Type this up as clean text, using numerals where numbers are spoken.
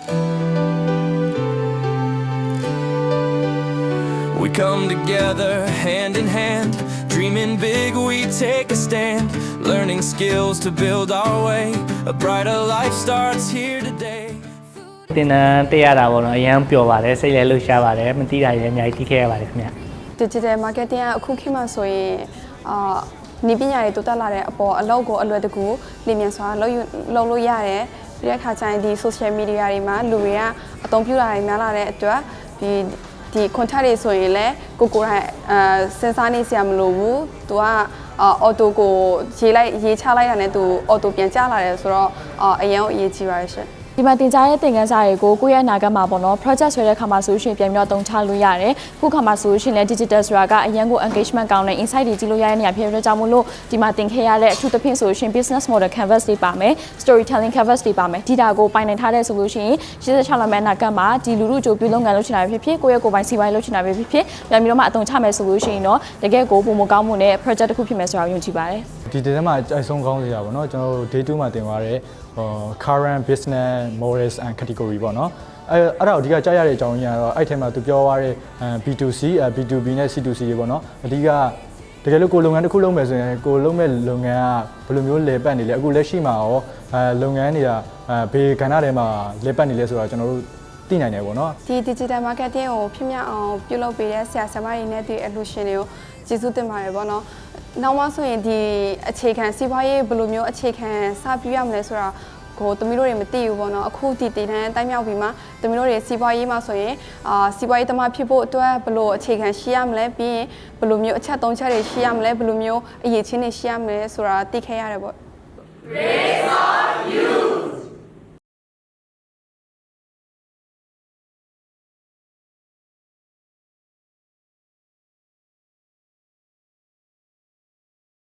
We come together hand in hand, dreaming big, we take a stand, learning skills to build our way, a brighter life starts here today. တင်တန်းတက်ရတာပေါ့နော်အရန်ပျော်ပါတယ်စိတ်လည်းလှုပ်ရှားပါတယ်မသိတာလည်းအများကြီးသိခဲ့ရပါတယ်ခင်ဗျ Digital marketing အခုခေတ်မှာဆိုရင်နေပညာတွေတိုးတက်လာတဲ့အပေါ်အလောက်ကိုအလွယ်တကူလင်းမြန်စွာလုပ်လို့ရတယ်ပြီးတဲ့အခါကျရင်ဒီ social media တွေမှာလူတွေကအသုံးပြုတာတွေများလာတဲ့အတွက်ဒီ content တွေဆိုရင်လည်းကိုယ်တိုင်စဉ်းစားနေစရာမလိုဘူးသူကauto ကိုရေးချလိုက်တာနဲ့သူ auto ပြန်ကျလာတယ်ဆိုတော့အရင်အရေးကြီးပါတယ်ရှင်ဒီမှာတင်ကြားတဲ့သင်ခန်းစာတွေကိုကိုယ့်ရဲ့အနာဂတ်မှာပေါ့နော် project ဆွဲတဲ့ခါမှာဆိုရှင်ပြန်ပြီးတော့တုံးချလို့ရတယ်ခုခါမှာဆိုရှင်လည်း digital ဆိုတာကအရင်ကို engagement ကောင်းတဲ့ insight တွေကြည့်လို့ရတဲ့နေရာဖြစ်တဲ့ကြောင့်မို့လို့ဒီမှာသင်ခဲ့ရတဲ့အထူးသဖြင့်ဆိုရှင် business model canvas တွေပါမယ် storytelling canvas တွေပါမယ် data ကိုပိုင်နိုင်ထားတဲ့ဆိုလို့ရှိရင်86လမ်းမဲ့အနာဂတ်မှာဒီလူလူကြိုပြုလုပ်ငန်းလုပ်ချင်တာဖြစ်ဖြစ်ကိုယ့်ရဲ့ကိုယ်ပိုင်စီးပွားရေးလုပ်ချင်တာဖြစ်ဖြစ်ပြန်ပြီးတော့မှအသုံးချမယ်ဆိုလို့ရှိရင်တော့တကယ်ကိုပုံမကောင်းမှုနဲ့ project တစ်ခုဖြစ်မယ်ဆိုတာကိုယုံကြည်ပါတယ်ဒီတင်ထဲမှာအဆုံးကောင်းစရာပေါ့နော်ကျွန်တော်တို့ day 2မှာတင်သွားတဲ့current business models and category ပေါ့နော်အဲ့ဒါအဓိကကြားရတဲ့အကြောင်းရင်းကတော့အဲ့ထဲမှာသူပြောသွားတဲ့ B2C B2B နဲ့ C2C တွေပေါ့နော်အဓိကတကယ်လို့ကိုလုပ်ငန်းတစ်ခုလုပ်မယ်ဆိုရင်ကိုလုပ်မဲ့လုပ်ငန်းကဘယ်လိုမျိုးလဲပတ်နေလဲအခုလက်ရှိမှာရောလုပ်ငန်းတွေကဘေးကဏ္ဍထဲမှာလဲပတ်နေလဲဆိုတော့ကျွန်တော်တို့သိနိုင်တယ်ပေါ့နော်ဒီ digital marketing ကိုဖြစ်မြောက်အောင်ပြုလုပ်ပေးတဲ့ဆရာဆရာမတွေနဲ့ဒီ alusion တွေကိုကျေးဇူးတင်ပါတယ်ပေါ့နော်နောက်မှဆိုရင်ဒီအခြေခံစီးပွားရေးဘယ်လိုမျိုးအခြေခံစပြုရမလဲဆိုတာကိုသမီးတို့တွေမသိဘူးပေါ့နော်အခုဒီတင်တန်းတိုင်းမြောက်ပြီးမှသမီးတို့တွေစီးပွားရေးမှာဆိုရင်စီးပွားရေးသမားဖြစ်ဖို့အတွက်ဘယ်လိုအခြေခံရှိရမလဲပြီးရင်ဘယ်လိုမျိုးအချက်၃ချက်တွေရှိရမလဲဘယ်လိုမျိုးအရေးချင်းတွေရှိရမလဲဆိုတာသိခဲ့ရတယ်ပေါ့